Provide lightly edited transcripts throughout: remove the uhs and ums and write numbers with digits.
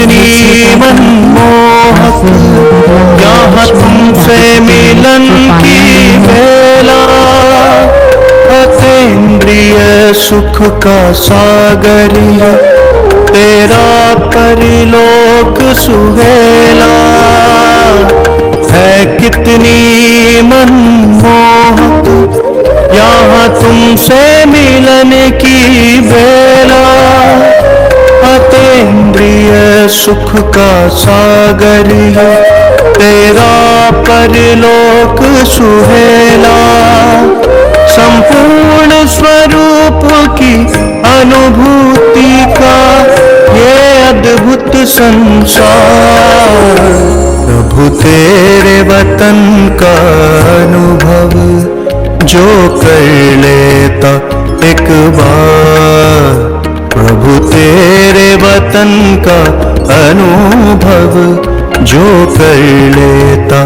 कितनी मनमोहक यहाँ तुमसे मिलन की बेला, अतीन्द्रिय सुख का सागर है तेरा परिलोक सुहेला। है कितनी मनमोहक यहाँ तुमसे मिलन की बेला, अतीन्द्रिय सुख का सागर है तेरा परिलोक सुहेला। संपूर्ण स्वरूप की अनुभूति का ये अद्भुत संसार, प्रभु तेरे वतन का अनुभव जो कर लेता एक बार, प्रभु तेरे वतन का अनुभव जो कर लेता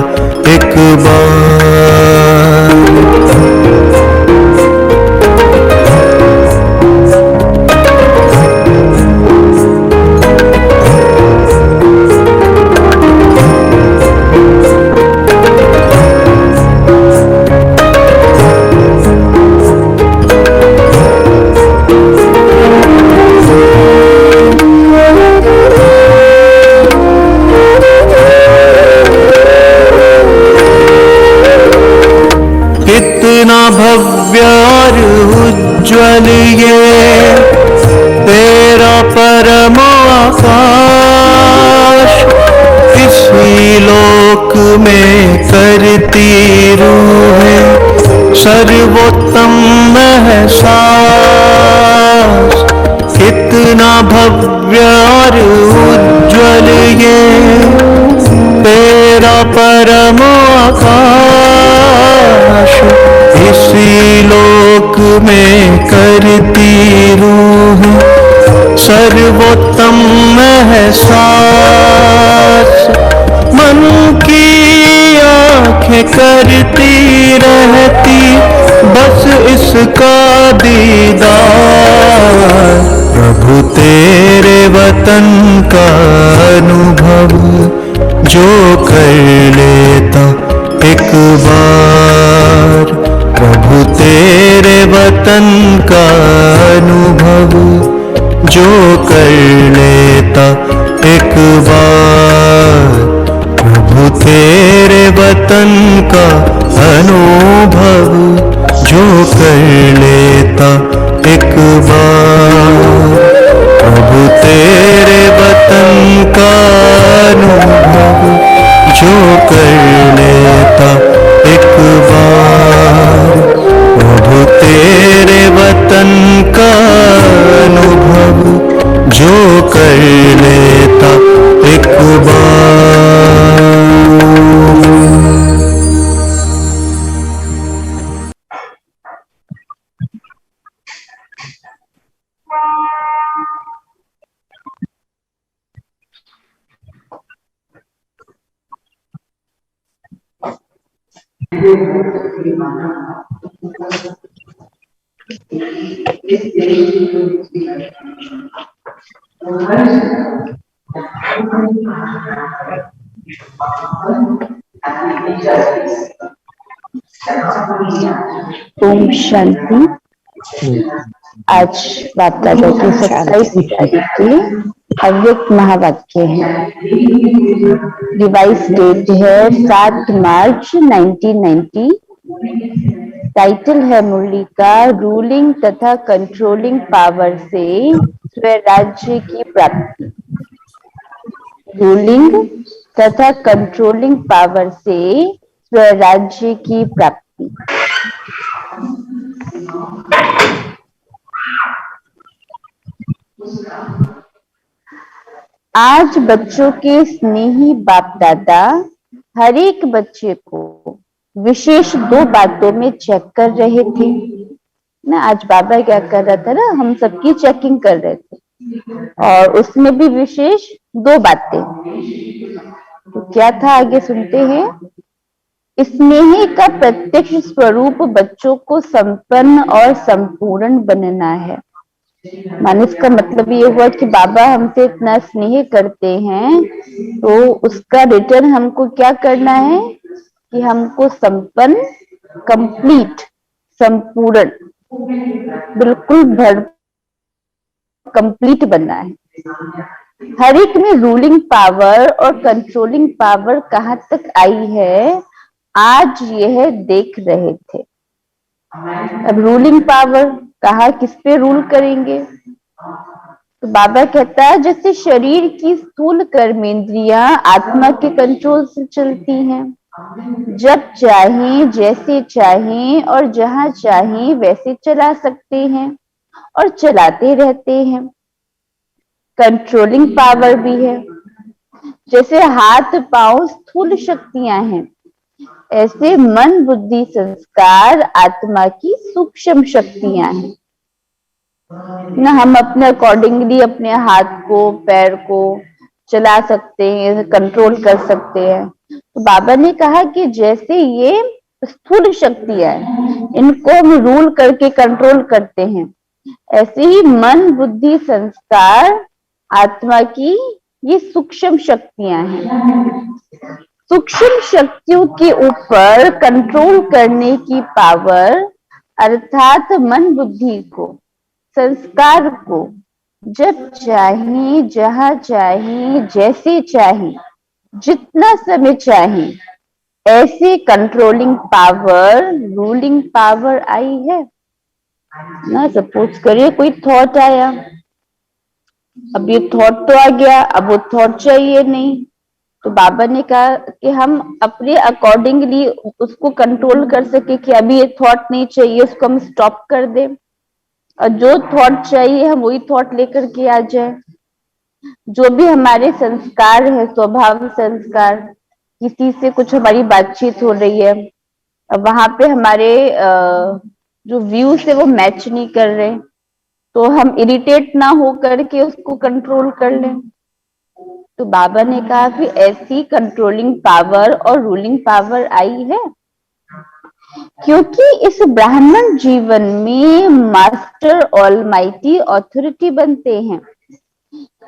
एक बार। भव्य और उज्ज्वल ये तेरा परम आकाश, इसी लोक में करती रूहें सर्वोत्तम एहसास। कितना भव्य और उज्ज्वल ये तेरा परम आकाश, इसी लोक में करती रूह सर्वोत्तम एहसास। मन की आंखें करती रहती बस इसका दीदार, प्रभु तेरे वतन का अनुभव जो कर लेता एक बार, प्रभु तेरे वतन का अनुभव जो कर लेता एक बार, प्रभु तेरे वतन का अनुभव जो कर लेता एक बार, प्रभु तेरे वतन का अनुभव जो कर लेता एक बार, प्रभु तेरे वतन का अनुभव जो कर लेता एक बार। ओम शांति। आज वार्तालाप की 27 तारीख के अव्यक्त महावाक्य है। डिवाइस डेट है 7 मार्च 1990। टाइटल है मुरली का रूलिंग तथा कंट्रोलिंग पावर से स्वराज्य की प्राप्ति। रूलिंग तथा कंट्रोलिंग पावर से स्वराज्य की प्राप्ति। आज बच्चों के स्नेही बाप दादा हर एक बच्चे को विशेष 2 बातों में चेक कर रहे थे ना। आज बाबा क्या कर रहा था ना, हम सबकी चेकिंग कर रहे थे और उसमें भी विशेष 2 बातें। तो क्या था आगे सुनते हैं। स्नेही का प्रत्यक्ष स्वरूप बच्चों को संपन्न और संपूर्ण बनना है। माने इसका मतलब ये हुआ कि बाबा हमसे इतना स्नेह करते हैं, तो उसका रिटर्न हमको क्या करना है कि हमको संपन्न, कंप्लीट, संपूर्ण, बिल्कुल भर कंप्लीट बनना है। हर एक में रूलिंग पावर और कंट्रोलिंग पावर कहाँ तक आई है, आज यह देख रहे थे। अब रूलिंग पावर कहा किस पे रूल करेंगे, तो बाबा कहता है जैसे शरीर की स्थूल कर्मेंद्रियां आत्मा के कंट्रोल से चलती हैं, जब चाहें, जैसे चाहें और जहां चाहें वैसे चला सकते हैं और चलाते रहते हैं। कंट्रोलिंग पावर भी है, जैसे हाथ पांव स्थूल शक्तियां हैं, ऐसे मन बुद्धि संस्कार आत्मा की सूक्ष्म शक्तियां हैं ना। हम अपने अकॉर्डिंगली अपने हाथ को, पैर को चला सकते हैं, कंट्रोल कर सकते हैं। तो बाबा ने कहा कि जैसे ये स्थूल शक्तियां हैं, इनको हम रूल करके कंट्रोल करते हैं, ऐसे ही मन बुद्धि संस्कार आत्मा की ये सूक्ष्म शक्तियां हैं। सूक्ष्म शक्तियों के ऊपर कंट्रोल करने की पावर, अर्थात मन बुद्धि को, संस्कार को जब चाहे, जहां चाहे, जैसे चाहे, जितना समय चाहे, ऐसे कंट्रोलिंग पावर, रूलिंग पावर आई है ना। सपोज करिए कोई थॉट आया, अब ये थॉट तो आ गया, अब वो थॉट चाहिए नहीं, तो बाबा ने कहा कि हम अपने अकॉर्डिंगली उसको कंट्रोल कर सके कि अभी ये थॉट नहीं चाहिए, उसको हम स्टॉप कर दें, और जो थॉट चाहिए हम वही थॉट लेकर के आ जाए। जो भी हमारे संस्कार है, स्वभाव संस्कार, किसी से कुछ हमारी बातचीत हो रही है, वहां पे हमारे जो व्यूज है वो मैच नहीं कर रहे, तो हम इरिटेट ना हो करके उसको कंट्रोल कर लें। तो बाबा ने कहा कि ऐसी कंट्रोलिंग पावर और रूलिंग पावर आई है, क्योंकि इस ब्राह्मण जीवन में मास्टर ऑलमाइटी अथॉरिटी बनते हैं।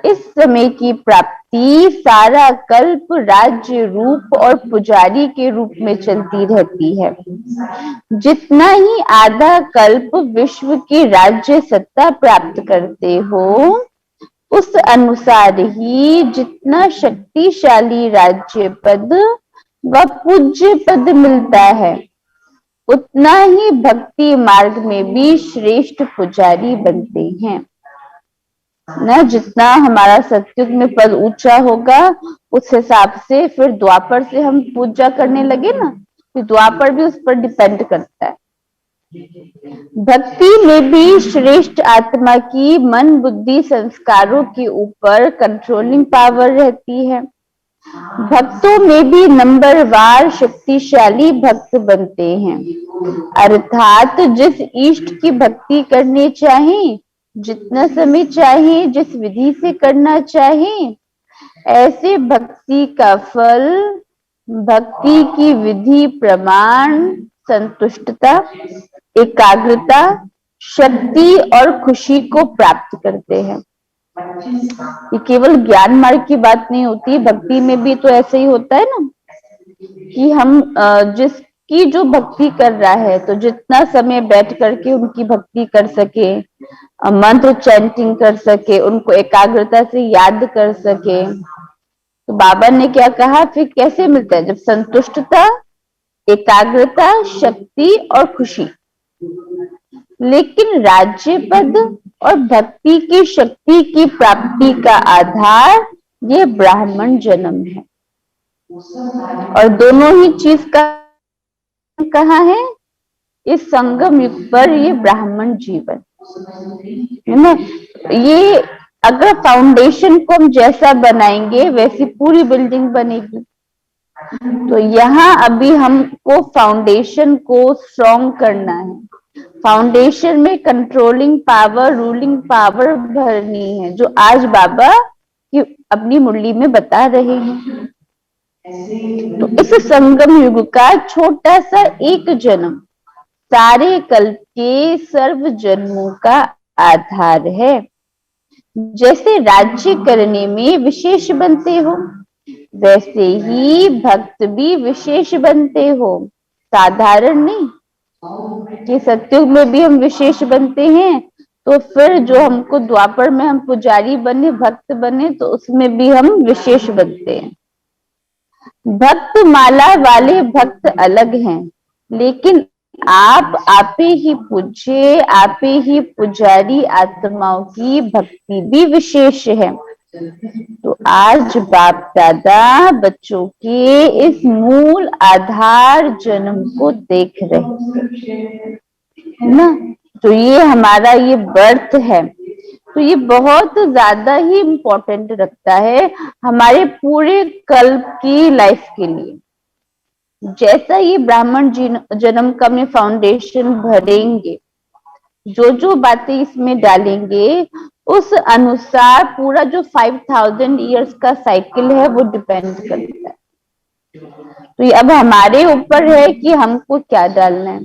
इस समय की प्राप्ति सारा कल्प राज्य रूप और पुजारी के रूप में चलती रहती है। जितना ही आधा कल्प विश्व की राज्य सत्ता प्राप्त करते हो, उस अनुसार ही जितना शक्तिशाली राज्य पद व पूज्य पद मिलता है, उतना ही भक्ति मार्ग में भी श्रेष्ठ पुजारी बनते हैं ना। जितना हमारा सतयुग में पद ऊंचा होगा, उस हिसाब से फिर द्वापर से हम पूजा करने लगे ना, फिर द्वापर भी उस पर डिपेंड करता है। भक्ति में भी श्रेष्ठ आत्मा की मन बुद्धि संस्कारों के ऊपर कंट्रोलिंग पावर रहती है। भक्तों में भी नंबरवार शक्तिशाली भक्त बनते हैं, अर्थात जिस इष्ट की भक्ति करनी चाहे, जितना समय चाहे, जिस विधि से करना चाहे, ऐसे भक्ति का फल, भक्ति की विधि, प्रमाण, संतुष्टता, एकाग्रता, शक्ति और खुशी को प्राप्त करते हैं। ये केवल ज्ञान मार्ग की बात नहीं होती, भक्ति में भी तो ऐसे ही होता है ना कि हम जिसकी जो भक्ति कर रहा है, तो जितना समय बैठ करके उनकी भक्ति कर सके, मंत्र चैंटिंग कर सके, उनको एकाग्रता से याद कर सके, तो बाबा ने क्या कहा फिर कैसे मिलता है, जब संतुष्टता, एकाग्रता, शक्ति और खुशी। लेकिन राज्य पद और भक्ति की शक्ति की प्राप्ति का आधार ये ब्राह्मण जन्म है, और दोनों ही चीज का कहाँ है, इस संगम युग पर ये ब्राह्मण जीवन है ना। ये अगर फाउंडेशन को हम जैसा बनाएंगे वैसी पूरी बिल्डिंग बनेगी। तो यहाँ अभी हमको फाउंडेशन को स्ट्रॉन्ग करना है, फाउंडेशन में कंट्रोलिंग पावर, रूलिंग पावर भरनी है, जो आज बाबा की अपनी मुरली में बता रहे हैं। तो इस संगम युग का छोटा सा एक जन्म सारे कल्प के सर्व जन्मों का आधार है। जैसे राज्य करने में विशेष बनते हो, वैसे ही भक्त भी विशेष बनते हो, साधारण नहीं। कि सत्युग में भी हम विशेष बनते हैं, तो फिर जो हमको द्वापर में हम पुजारी बने, भक्त बने, तो उसमें भी हम विशेष बनते हैं। भक्त माला वाले भक्त अलग हैं, लेकिन आपे ही पूज्य, आपे ही पुजारी आत्माओं की भक्ति भी विशेष है। तो आज बाप दादा बच्चों के इस मूल आधार जन्म को देख रहे हैं ना। तो ये हमारा ये बर्थ है, तो ये बहुत ज्यादा ही इम्पोर्टेंट रखता है हमारे पूरे कल्प की लाइफ के लिए। जैसा ये ब्राह्मण जन्म का में फाउंडेशन भरेंगे, जो जो बातें इसमें डालेंगे, उस अनुसार पूरा जो 5000 इयर्स का साइकिल है वो डिपेंड करता है। तो ये अब हमारे ऊपर है कि हमको क्या डालना है।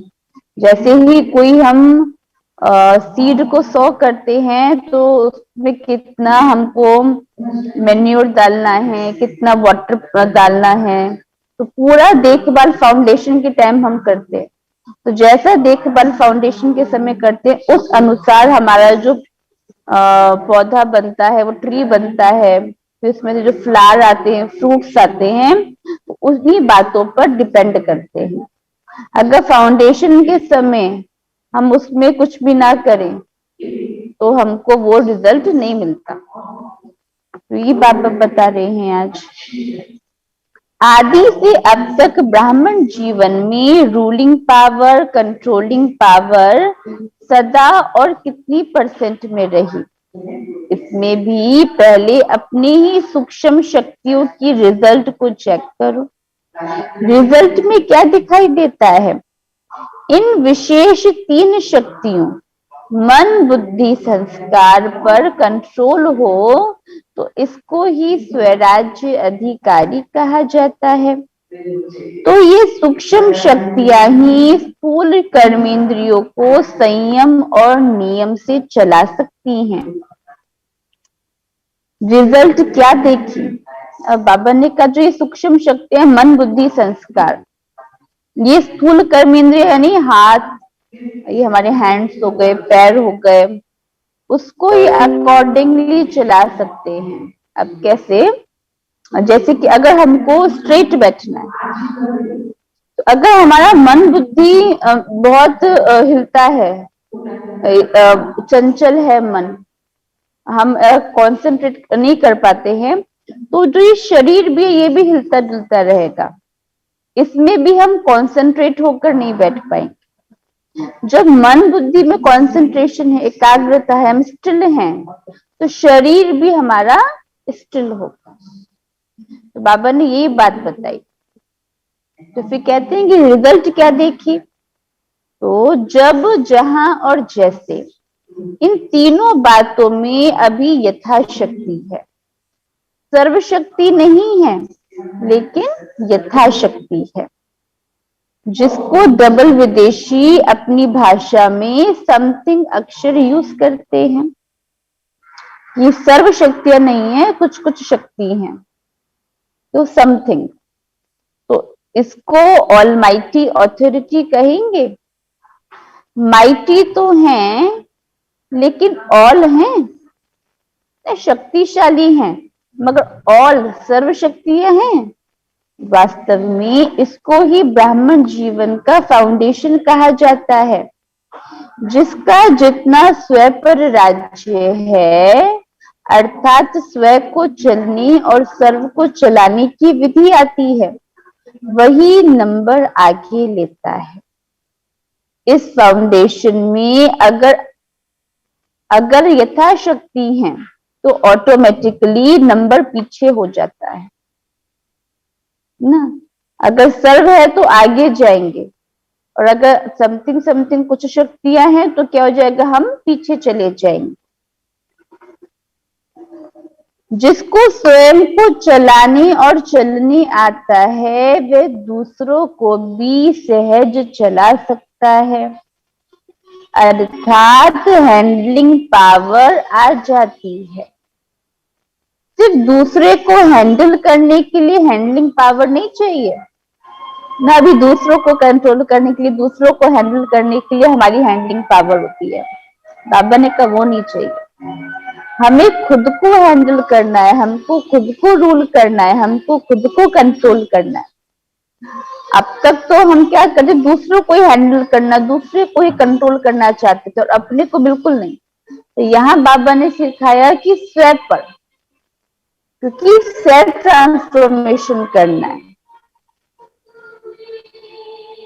जैसे ही कोई हम सीड को सो करते हैं, तो उसमें कितना हमको मैन्योर डालना है, कितना वाटर डालना है, तो पूरा देखभाल फाउंडेशन के टाइम हम करते हैं। तो जैसा देखभाल फाउंडेशन के समय करते हैं, उस अनुसार हमारा जो पौधा बनता है, वो ट्री बनता है, फिर उसमें से जो फ्लावर आते हैं, फ्रूट्स आते हैं, तो उन्हीं बातों पर डिपेंड करते हैं। अगर फाउंडेशन के समय हम उसमें कुछ भी ना करें, तो हमको वो रिजल्ट नहीं मिलता। तो ये बात बता रहे हैं आज। आदि से अब तक ब्राह्मण जीवन में रूलिंग पावर, कंट्रोलिंग पावर सदा और कितनी परसेंट में रही, इसमें भी पहले अपनी ही सूक्ष्म शक्तियों की रिजल्ट को चेक करो। रिजल्ट में क्या दिखाई देता है? इन विशेष 3 शक्तियों मन, बुद्धि, संस्कार पर कंट्रोल हो, तो इसको ही स्वराज्य अधिकारी कहा जाता है। तो ये सूक्ष्म शक्तियां ही स्थूल कर्मेंद्रियों को संयम और नियम से चला सकती हैं। रिजल्ट क्या देखी? अब बाबा ने कहा जो ये सूक्ष्म शक्तियां मन, बुद्धि, संस्कार, ये स्थूल कर्मेंद्रिय यानी हाथ, ये हमारे हैंड्स हो गए, पैर हो गए, उसको ही अकॉर्डिंगली चला सकते हैं। अब कैसे? जैसे कि अगर हमको स्ट्रेट बैठना है, तो अगर हमारा मन बुद्धि बहुत हिलता है, चंचल है मन, हम कंसंट्रेट नहीं कर पाते हैं, तो जो ये शरीर भी, ये भी हिलता जुलता रहेगा, इसमें भी हम कंसंट्रेट होकर नहीं बैठ पाएंगे। जब मन बुद्धि में कंसंट्रेशन है, एकाग्रता है, हम स्टिल हैं, तो शरीर भी हमारा स्टिल होगा। तो बाबा ने ये बात बताई। तो फिर कहते हैं कि रिजल्ट क्या देखी? तो जब, जहां और जैसे, इन तीनों बातों में अभी यथाशक्ति है। सर्वशक्ति नहीं है, लेकिन यथाशक्ति है, जिसको डबल विदेशी अपनी भाषा में समथिंग अक्षर यूज करते हैं। ये सर्व शक्तियां नहीं है, कुछ कुछ शक्ति हैं, तो समथिंग। तो इसको ऑलमाइटी ऑथोरिटी कहेंगे। माइटी तो हैं, लेकिन ऑल हैं, शक्तिशाली हैं, मगर ऑल सर्वशक्तियां हैं। वास्तव में इसको ही ब्राह्मण जीवन का फाउंडेशन कहा जाता है, जिसका जितना स्व पर राज्य है, अर्थात स्व को चलने और सर्व को चलाने की विधि आती है, वही नंबर आगे लेता है। इस फाउंडेशन में अगर यथाशक्ति है, तो ऑटोमेटिकली नंबर पीछे हो जाता है ना। अगर सर्व है तो आगे जाएंगे, और अगर समथिंग समथिंग कुछ शक्तियां हैं, तो क्या हो जाएगा? हम पीछे चले जाएंगे। जिसको स्वयं को चलाने और चलने आता है, वह दूसरों को भी सहज चला सकता है। अर्थात हैंडलिंग पावर आ जाती है। सिर्फ दूसरे को हैंडल करने के लिए हैंडलिंग पावर नहीं चाहिए ना, अभी दूसरों को कंट्रोल करने के लिए, दूसरों को हैंडल करने के लिए हमारी हैंडलिंग पावर होती है। बाबा ने कहा वो नहीं चाहिए, हमें खुद को हैंडल करना है, हमको खुद को रूल करना है, हमको खुद को कंट्रोल करना है। अब तक तो हम क्या करते, दूसरों को ही हैंडल करना, दूसरे को ही कंट्रोल करना चाहते थे और अपने को बिल्कुल नहीं। तो यहाँ बाबा ने सिखाया कि स्वयं पर, क्योंकि सेल्फ ट्रांसफॉर्मेशन करना है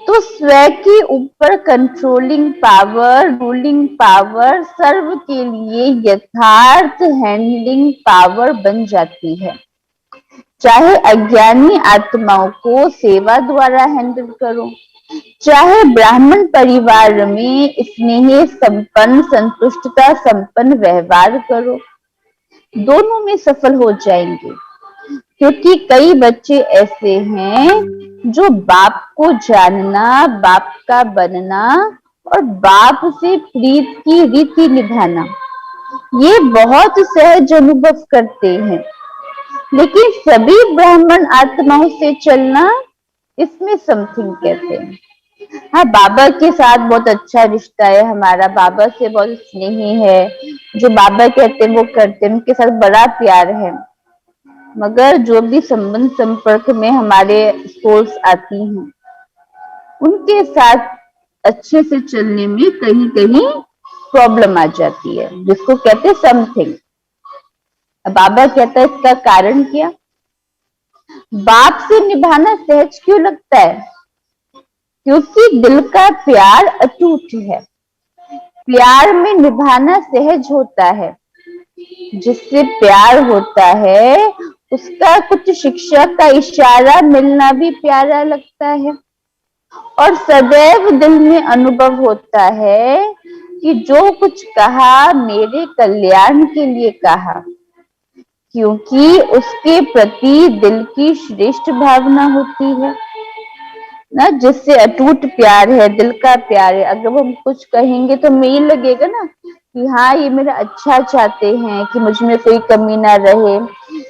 तो स्वयं के ऊपर कंट्रोलिंग पावर, रूलिंग पावर, सर्व के लिए यथार्थ हैंडलिंग पावर बन जाती है। चाहे अज्ञानी आत्माओं को सेवा द्वारा हैंडल करो, चाहे ब्राह्मण परिवार में स्नेह संपन्न, संतुष्टता संपन्न व्यवहार करो, दोनों में सफल हो जाएंगे। क्योंकि कई बच्चे ऐसे हैं जो बाप को जानना, बाप का बनना और बाप से प्रीत की रीति निभाना, ये बहुत सहज अनुभव करते हैं। लेकिन सभी ब्राह्मण आत्माओं से चलना, इसमें समथिंग कहते हैं। हाँ, बाबा के साथ बहुत अच्छा रिश्ता है हमारा, बाबा से बहुत स्नेही है, जो बाबा कहते हैं वो करते हैं, उनके साथ बड़ा प्यार है। मगर जो भी संबंध संपर्क में हमारे सोल्स आती हैं, उनके साथ अच्छे से चलने में कहीं कहीं प्रॉब्लम आ जाती है, जिसको कहते हैं समथिंग। बाबा कहता है इसका कारण क्या? बाप से निभाना सहज क्यों लगता है? क्योंकि दिल का प्यार अटूट है, प्यार में निभाना सहज होता है। जिससे प्यार होता है उसका कुछ शिक्षा का इशारा मिलना भी प्यारा लगता है, और सदैव दिल में अनुभव होता है कि जो कुछ कहा मेरे कल्याण के लिए कहा, क्योंकि उसके प्रति दिल की श्रेष्ठ भावना होती है ना, जिससे अटूट प्यार है, दिल का प्यार है। अगर हम कुछ कहेंगे तो हमें ये लगेगा ना कि हाँ ये मेरा अच्छा चाहते हैं, कि मुझ में कोई कमी ना रहे,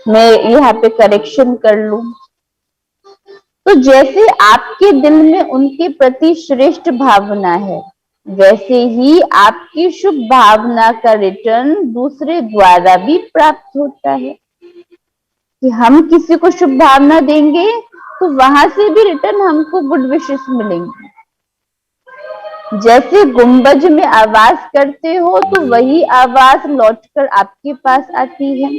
मैं यहाँ पे करेक्शन कर लूं। तो जैसे आपके दिल में उनके प्रति श्रेष्ठ भावना है, वैसे ही आपकी शुभ भावना का रिटर्न दूसरे द्वारा भी प्राप्त होता है। कि हम किसी को शुभ भावना देंगे तो वहां से भी रिटर्न हमको गुड विशेस मिलेंगे। जैसे गुंबज में आवाज करते हो तो वही आवाज लौटकर आपके पास आती है।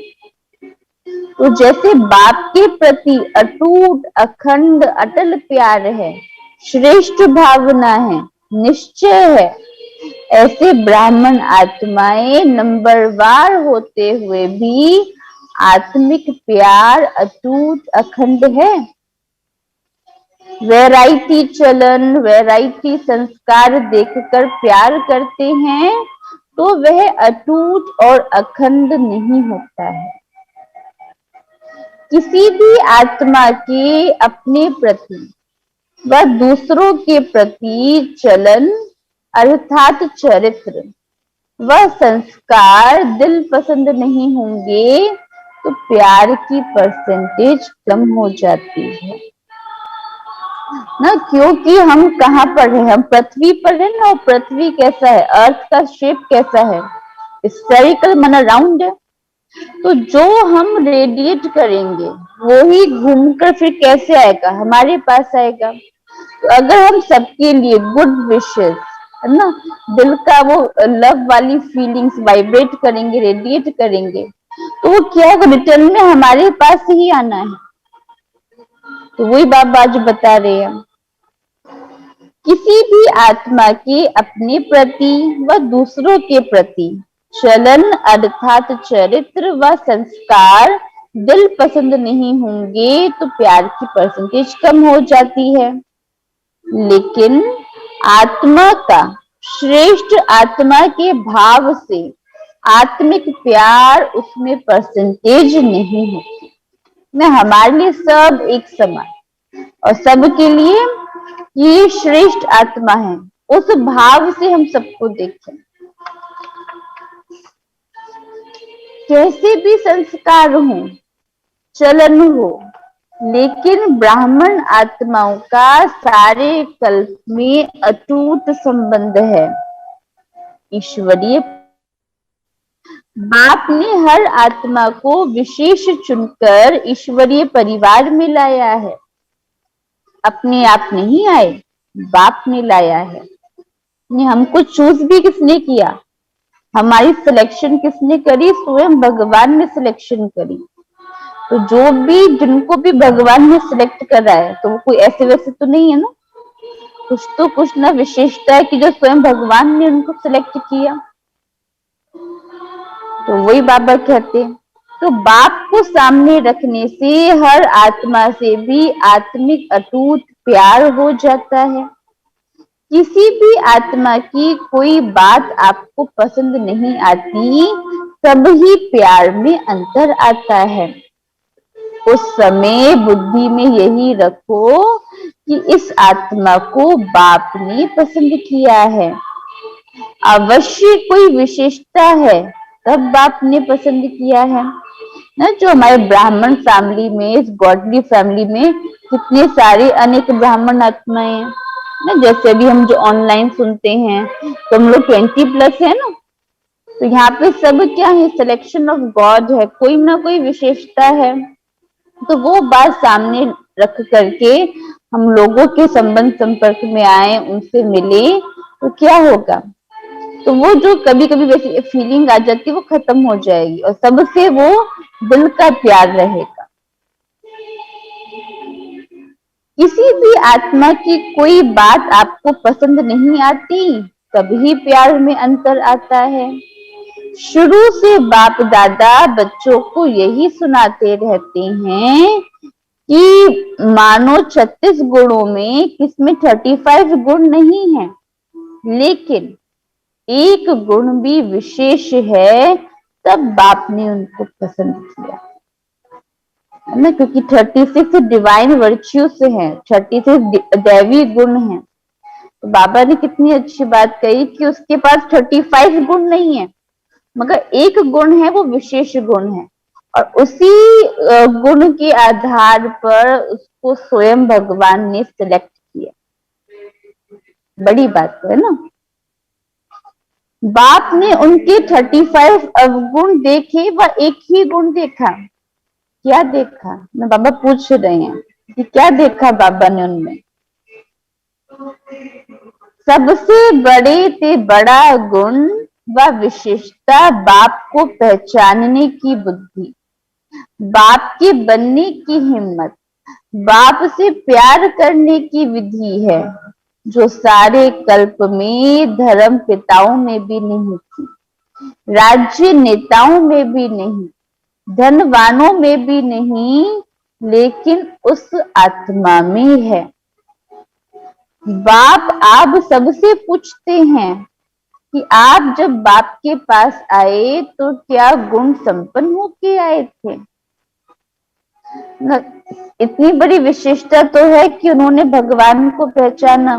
तो जैसे बाप के प्रति अटूट, अखंड, अटल प्यार है, श्रेष्ठ भावना है, निश्चय है, ऐसे ब्राह्मण आत्माएं नंबरवार होते हुए भी आत्मिक प्यार अटूट, अखंड है। वैरायटी चलन, वैरायटी संस्कार देखकर प्यार करते हैं तो वह अटूट और अखंड नहीं होता है। किसी भी आत्मा के अपने प्रति व दूसरों के प्रति चलन अर्थात चरित्र व संस्कार दिल पसंद नहीं होंगे तो प्यार की परसेंटेज कम हो जाती है ना। क्योंकि हम कहाँ पर हैं? हम पृथ्वी पर हैं ना, और पृथ्वी कैसा है, अर्थ का शेप कैसा है, स्फेरिकल माना राउंड है। तो जो हम रेडिएट करेंगे वो ही घूमकर फिर कैसे आएगा, हमारे पास आएगा। तो अगर हम सबके लिए गुड विशेस है ना, दिल का वो लव वाली फीलिंग्स वाइब्रेट करेंगे, रेडिएट करेंगे, तो वो क्या होगा, रिटर्न में हमारे पास ही आना है। तो वही बाबा आज बता रहे हैं, किसी भी आत्मा के अपने प्रति व दूसरों के प्रति चलन अर्थात चरित्र व संस्कार दिल पसंद नहीं होंगे तो प्यार की परसेंटेज कम हो जाती है। लेकिन आत्मा का श्रेष्ठ आत्मा के भाव से आत्मिक प्यार उसमें परसेंटेज नहीं होती ना। हमारे लिए सब एक समान, और सबके लिए ये श्रेष्ठ आत्मा है, उस भाव से हम सबको देखें। कैसे भी संस्कार हो, चलन हो, लेकिन ब्राह्मण आत्माओं का सारे कल्प में अटूट संबंध है, ईश्वरीय। बाप ने हर आत्मा को विशेष चुनकर ईश्वरीय परिवार में लाया है। अपने आप नहीं आए, बाप ने लाया है। हमको चूज भी किसने किया? हमारी सिलेक्शन किसने करी? स्वयं भगवान ने सिलेक्शन करी। तो जो भी, जिनको भी भगवान ने सिलेक्ट करा है, तो वो कोई ऐसे वैसे तो नहीं है ना, कुछ तो कुछ ना विशेषता है कि जो स्वयं भगवान ने उनको सिलेक्ट किया। तो वही बाबा कहते हैं, तो बाप को सामने रखने से हर आत्मा से भी आत्मिक अटूट प्यार हो जाता है। किसी भी आत्मा की कोई बात आपको पसंद नहीं आती, तब ही प्यार में अंतर आता है। उस समय बुद्धि में यही रखो कि इस आत्मा को बाप ने पसंद किया है। अवश्य कोई विशेषता है, तब बाप ने पसंद किया है ना। जो हमारे ब्राह्मण फैमिली में, इस गॉडली फैमिली में कितने सारे अनेक ब्राह्मण आत्माएं हैं ना। जैसे अभी हम जो ऑनलाइन सुनते हैं, तो हम लोग 20+ है ना। तो यहाँ पे सब क्या है? सिलेक्शन ऑफ गॉड है, कोई ना कोई विशेषता है। तो वो बात सामने रख करके हम लोगों के संबंध संपर्क में आए, उनसे मिले, तो क्या होगा? तो वो जो कभी कभी वैसी फीलिंग आ जाती है, वो खत्म हो जाएगी और सबसे वो दिल का प्यार रहेगा। किसी भी आत्मा की कोई बात आपको पसंद नहीं आती, तभी प्यार में अंतर आता है। शुरू से बाप दादा बच्चों को यही सुनाते रहते हैं कि मानो 36 गुणों में किसमें 35 गुण नहीं है, लेकिन एक गुण भी विशेष है, तब बाप ने उनको पसंद किया है ना। क्योंकि 36 डिवाइन वर्च्यू से है, 36 दैवी गुण है। तो बाबा ने कितनी अच्छी बात कही कि उसके पास 35 गुण नहीं है, मगर एक गुण है, वो विशेष गुण है। और उसी गुण के आधार पर उसको स्वयं भगवान ने सिलेक्ट किया। बड़ी बात है ना। बाप ने उनके 35 अवगुण देखे, वह एक ही गुण देखा। क्या देखा ना? बाबा पूछ रहे हैं कि क्या देखा बाबा ने उनमें? सबसे बड़े से बड़ा गुण व विशेषता बाप को पहचानने की बुद्धि, बाप के बनने की हिम्मत, बाप से प्यार करने की विधि है, जो सारे कल्प में धर्म पिताओं में भी नहीं थी, राज्य नेताओं में भी नहीं, धनवानों में भी नहीं, लेकिन उस आत्मा में है। बाप आप सबसे पूछते हैं कि आप जब बाप के पास आए तो क्या गुण संपन्न होके आए थे? इतनी बड़ी विशेषता तो है कि उन्होंने भगवान को पहचाना,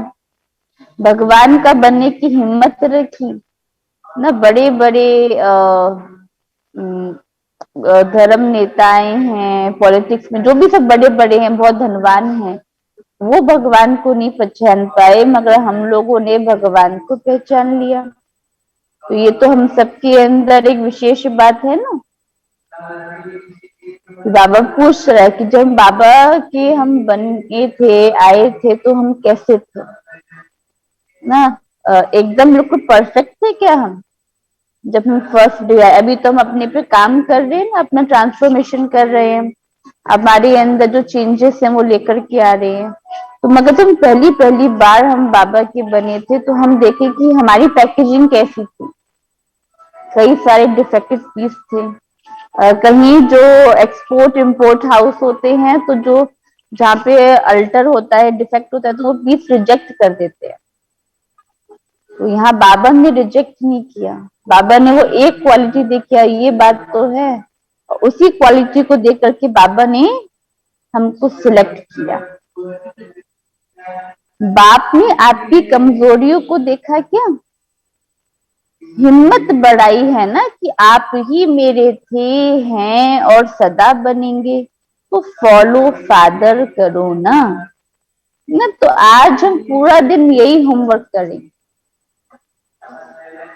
भगवान का बनने की हिम्मत रखी ना। बड़े बड़े धर्म नेताएं हैं, पॉलिटिक्स में जो भी सब बड़े बड़े हैं, बहुत धनवान हैं, वो भगवान को नहीं पहचान पाए, मगर हम लोगों ने भगवान को पहचान लिया। तो ये तो हम सबके अंदर एक विशेष बात है ना। बाबा पूछ रहा है कि जब बाबा के हम बने थे, आए थे, तो हम कैसे थे ना? एकदम बिल्कुल परफेक्ट थे क्या हम जब हम फर्स्ट डे आए? अभी तो हम अपने पे काम कर रहे हैं ना, अपना ट्रांसफॉर्मेशन कर रहे हैं, हमारे अंदर जो चेंजेस हैं वो लेकर के आ रहे हैं। तो मगर जब पहली पहली बार हम बाबा के बने थे, तो हम देखे कि हमारी पैकेजिंग कैसी थी। कई सारे डिफेक्टिव पीस थे। कहीं जो एक्सपोर्ट इम्पोर्ट हाउस होते हैं, तो जो जहाँ पे अल्टर होता है, डिफेक्ट होता है, तो वो पीस रिजेक्ट कर देते हैं। तो यहाँ बाबा ने रिजेक्ट नहीं किया, बाबा ने वो एक क्वालिटी देखी, ये बात तो है, और उसी क्वालिटी को देख करके बाबा ने हमको सिलेक्ट किया। बाप ने आपकी कमजोरियों को देखा क्या? हिम्मत बढ़ाई है ना कि आप ही मेरे थे, हैं और सदा बनेंगे, तो फॉलो फादर करो ना। तो आज हम पूरा दिन यही होमवर्क करेंगे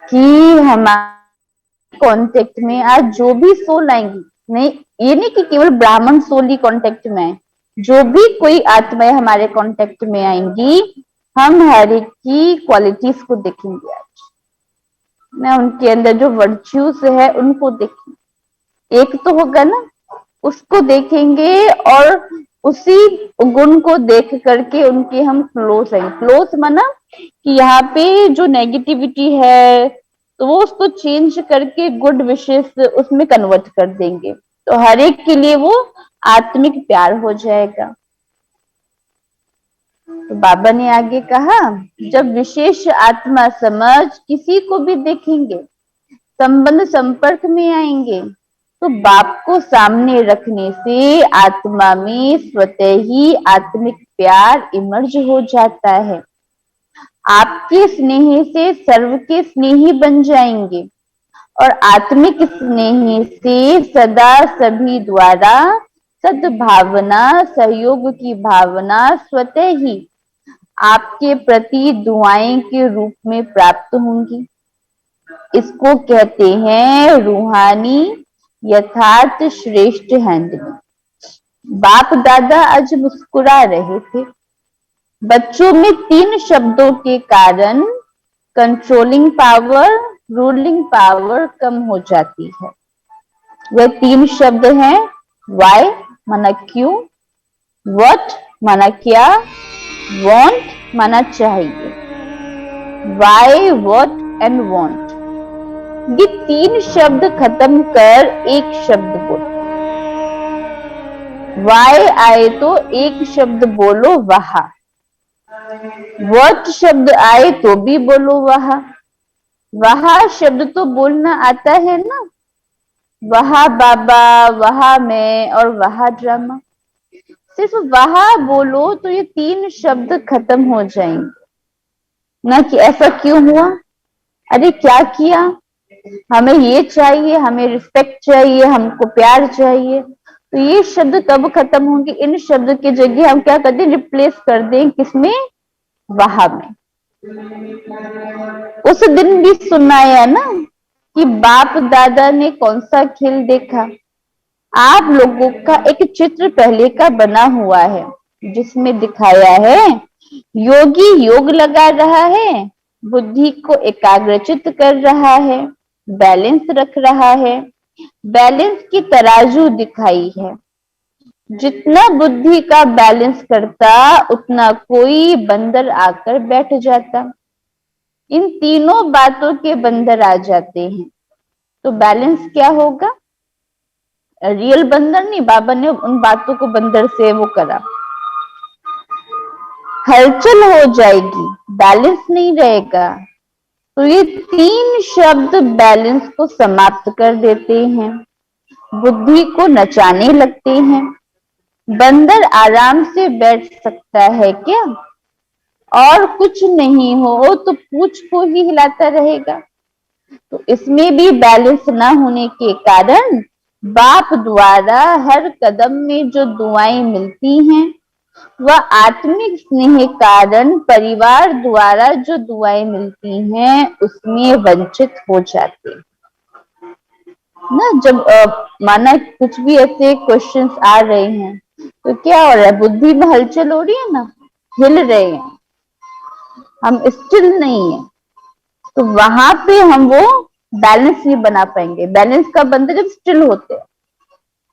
कि हमारे कांटेक्ट में आज जो भी सोल आएंगी, नहीं ये नहीं कि केवल ब्राह्मण सोल ही कांटेक्ट में है, जो भी कोई आत्माएं हमारे कांटेक्ट में आएंगी, हम हर एक की क्वालिटीज को देखेंगे आज ना, उनके अंदर जो वर्च्यूज है उनको देखेंगे। एक तो होगा ना, उसको देखेंगे और उसी गुण को देख करके उनके हम क्लोज हैं। क्लोज माना कि यहाँ पे जो नेगेटिविटी है तो वो उसको चेंज करके गुड विशेष उसमें कन्वर्ट कर देंगे, तो हर एक के लिए वो आत्मिक प्यार हो जाएगा। तो बाबा ने आगे कहा, जब विशेष आत्मा समझ किसी को भी देखेंगे, संबंध संपर्क में आएंगे, तो बाप को सामने रखने से आत्मा में स्वतः ही आत्मिक प्यार इमर्ज हो जाता है। आपके स्नेह से सर्व के स्नेही बन जाएंगे और आत्मिक स्नेह से सदा सभी द्वारा सद्भावना सहयोग की भावना स्वतः ही आपके प्रति दुआएं के रूप में प्राप्त होंगी। इसको कहते हैं रूहानी यथार्थ श्रेष्ठ हैंडलिंग। बाप दादा आज मुस्कुरा रहे थे। बच्चों में 3 शब्दों के कारण कंट्रोलिंग पावर, रूलिंग पावर कम हो जाती है। वह 3 शब्द हैं, वाई माना क्यों, व्हाट माना क्या, वांट माना चाहिए। वाई, व्हाट एंड वांट, ये 3 शब्द खत्म कर एक शब्द बोलो। वाई आए तो एक शब्द बोलो वहा, व्हाट शब्द आए तो भी बोलो वहा। वहा शब्द तो बोलना आता है ना, वहा बाबा, वहा मैं और वहा ड्रामा। सिर्फ वहा बोलो तो ये 3 शब्द खत्म हो जाएंगे ना, कि ऐसा क्यों हुआ, अरे क्या किया, हमें ये चाहिए, हमें रिस्पेक्ट चाहिए, हमको प्यार चाहिए। तो ये शब्द कब खत्म होंगे? इन शब्द की जगह हम क्या कर दें, रिप्लेस कर दें किसमें, वहा में। उस दिन भी सुनाया ना कि बाप दादा ने कौन सा खेल देखा। आप लोगों का एक चित्र पहले का बना हुआ है जिसमें दिखाया है योगी योग लगा रहा है, बुद्धि को एकाग्रचित कर रहा है, बैलेंस रख रहा है। बैलेंस की तराजू दिखाई है, जितना बुद्धि का बैलेंस करता उतना कोई बंदर आकर बैठ जाता। इन तीनों बातों के बंदर आ जाते हैं तो बैलेंस क्या होगा? रियल बंदर नहीं, बाबा ने उन बातों को बंदर से वो करा, हलचल हो जाएगी, बैलेंस नहीं रहेगा। तो ये 3 शब्द बैलेंस को समाप्त कर देते हैं, बुद्धि को नचाने लगते हैं। बंदर आराम से बैठ सकता है क्या? और कुछ नहीं हो तो पूंछ को ही हिलाता रहेगा। तो इसमें भी बैलेंस ना होने के कारण बाप द्वारा हर कदम में जो दुआएं मिलती हैं वह आत्मिक स्नेह कारण परिवार द्वारा जो दुआएं मिलती हैं उसमें वंचित हो जाते ना। जब माना कुछ भी ऐसे क्वेश्चंस आ रहे हैं तो क्या हो रहा है, बुद्धि में हलचल हो रही है ना, हिल रहे हैं, हम स्टिल नहीं है, तो वहां पे हम वो बैलेंस नहीं बना पाएंगे। बैलेंस का बनता जब स्टिल होते हैं,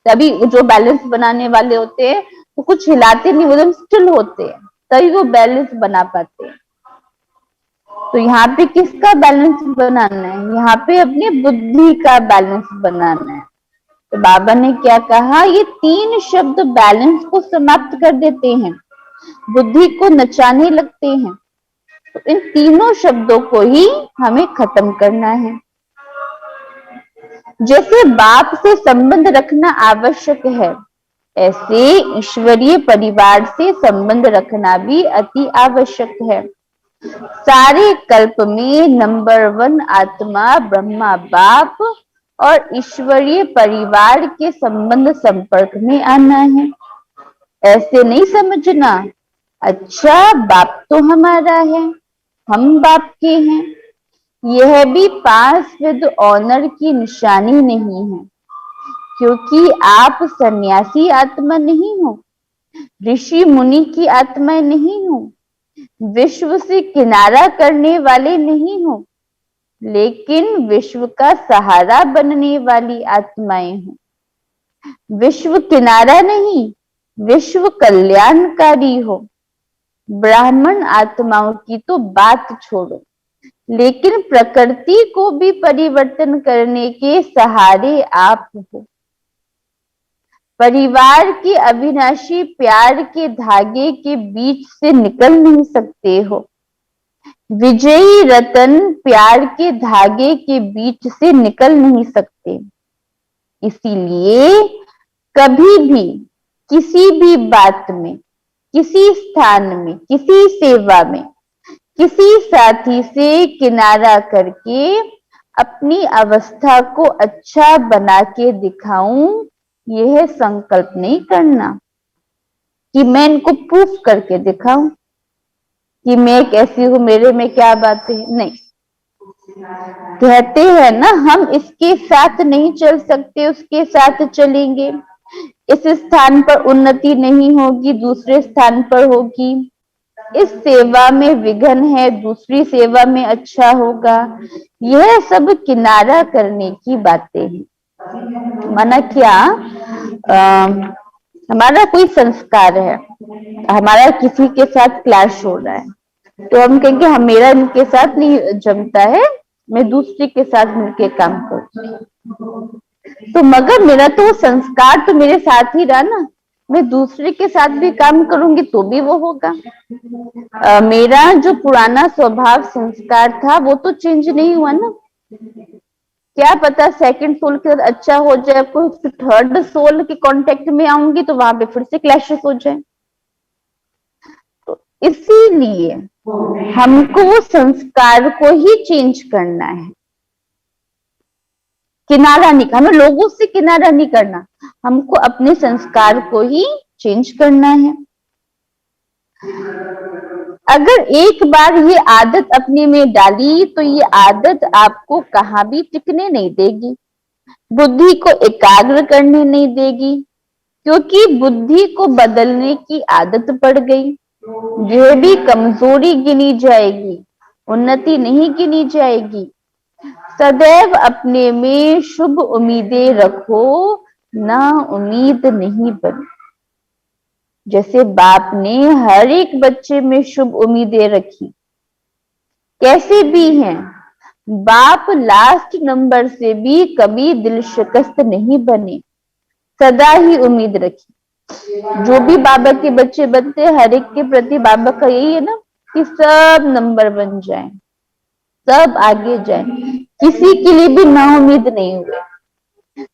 तभी जो बैलेंस बनाने वाले होते हैं वो कुछ हिलाते नहीं, वो जब स्टिल होते हैं तभी वो बैलेंस बना पाते हैं। तो यहाँ पे किसका बैलेंस बनाना है? यहाँ पे अपनी बुद्धि का बैलेंस बनाना है। तो बाबा ने क्या कहा, ये 3 शब्द बैलेंस को समाप्त कर देते हैं, बुद्धि को नचाने लगते हैं। तो इन तीनों शब्दों को ही हमें खत्म करना है। जैसे बाप से संबंध रखना आवश्यक है, ऐसे ईश्वरीय परिवार से संबंध रखना भी अति आवश्यक है। सारे कल्प में नंबर 1 आत्मा ब्रह्मा बाप और ईश्वरीय परिवार के संबंध संपर्क में आना है। ऐसे नहीं समझना अच्छा बाप तो हमारा है, हम बाप के हैं। यह भी पास विद ऑनर की निशानी नहीं है, क्योंकि आप सन्यासी आत्मा नहीं हो, ऋषि मुनि की आत्माएं नहीं हो, विश्व से किनारा करने वाले नहीं हो, लेकिन विश्व का सहारा बनने वाली आत्माएं हो। विश्व किनारा नहीं, विश्व कल्याणकारी हो। ब्राह्मण आत्माओं की तो बात छोड़ो, लेकिन प्रकृति को भी परिवर्तन करने के सहारे आप हो। परिवार के अविनाशी प्यार के धागे के बीच से निकल नहीं सकते हो। विजयी रतन प्यार के धागे के बीच से निकल नहीं सकते। इसीलिए कभी भी किसी भी बात में, किसी स्थान में, किसी सेवा में, किसी साथी से किनारा करके अपनी अवस्था को अच्छा बना के दिखाऊं, यह संकल्प नहीं करना कि मैं इनको प्रूफ करके दिखाऊं कि मैं कैसी हूं, मेरे में क्या बातें है। नहीं, कहते हैं ना, हम इसके साथ नहीं चल सकते, उसके साथ चलेंगे। इस स्थान पर उन्नति नहीं होगी, दूसरे स्थान पर होगी। इस सेवा में विघ्न है, दूसरी सेवा में अच्छा होगा। यह सब किनारा करने की बातें हैं। माना क्या, हमारा कोई संस्कार है, हमारा किसी के साथ क्लैश हो रहा है, तो हम कहेंगे हम, मेरा इनके साथ नहीं जमता है, मैं दूसरे के साथ मिलके काम करूँ। तो मगर मेरा तो संस्कार तो मेरे साथ ही रहा ना, मैं दूसरे के साथ भी काम करूंगी तो भी वो होगा। मेरा जो पुराना स्वभाव संस्कार था वो तो चेंज नहीं हुआ ना। क्या पता सेकंड सोल के साथ अच्छा हो जाए, कोई थर्ड सोल के कांटेक्ट में आऊंगी तो वहां पे फिर से क्लैशेस हो जाए। तो इसीलिए हमको वो संस्कार को ही चेंज करना है, किनारा नहीं, हमें लोगों से किनारा नहीं करना, हमको अपने संस्कार को ही चेंज करना है। अगर एक बार ये आदत अपने में डाली तो ये आदत आपको कहाँ भी टिकने नहीं देगी, बुद्धि को एकाग्र करने नहीं देगी, क्योंकि बुद्धि को बदलने की आदत पड़ गई। यह भी कमजोरी गिनी जाएगी, उन्नति नहीं गिनी जाएगी। सदैव अपने में शुभ उम्मीदें रखो, ना उम्मीद नहीं बनो। जैसे बाप ने हर एक बच्चे में शुभ उम्मीदें रखी, कैसे भी हैं, बाप लास्ट नंबर से भी कभी दिल शिकस्त नहीं बने, सदा ही उम्मीद रखी। जो भी बाबा के बच्चे बनते, हर एक के प्रति बाबा का यही है ना कि सब नंबर बन जाए, सब आगे जाए, किसी के लिए भी ना उम्मीद नहीं हुए।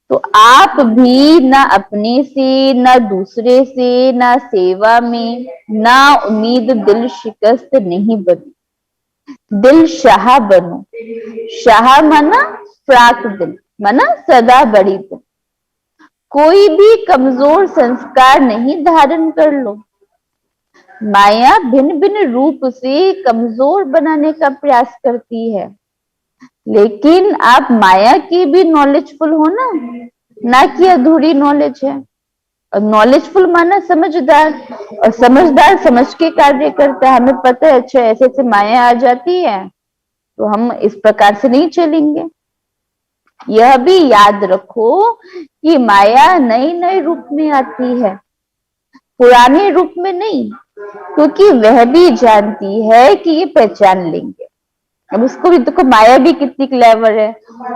तो आप भी ना अपने से, ना दूसरे से, ना सेवा में, ना उम्मीद दिल शिकस्त नहीं बनो, दिल शाह बनो। शाह माना फ्राक दिल, माना सदा बड़ी दिल। कोई भी कमजोर संस्कार नहीं धारण कर लो। माया भिन्न भिन्न रूप से कमजोर बनाने का प्रयास करती है, लेकिन आप माया की भी नॉलेजफुल हो ना कि अधूरी नॉलेज है। और नॉलेजफुल माना समझदार, और समझदार समझ के कार्य करता है। हमें पता है अच्छा ऐसे ऐसे माया आ जाती है तो हम इस प्रकार से नहीं चलेंगे। यह भी याद रखो कि माया नए नए रूप में आती है, पुराने रूप में नहीं, क्योंकि वह भी जानती है कि ये पहचान लेंगे। अब उसको भी देखो, माया भी कितनी क्लेवर है,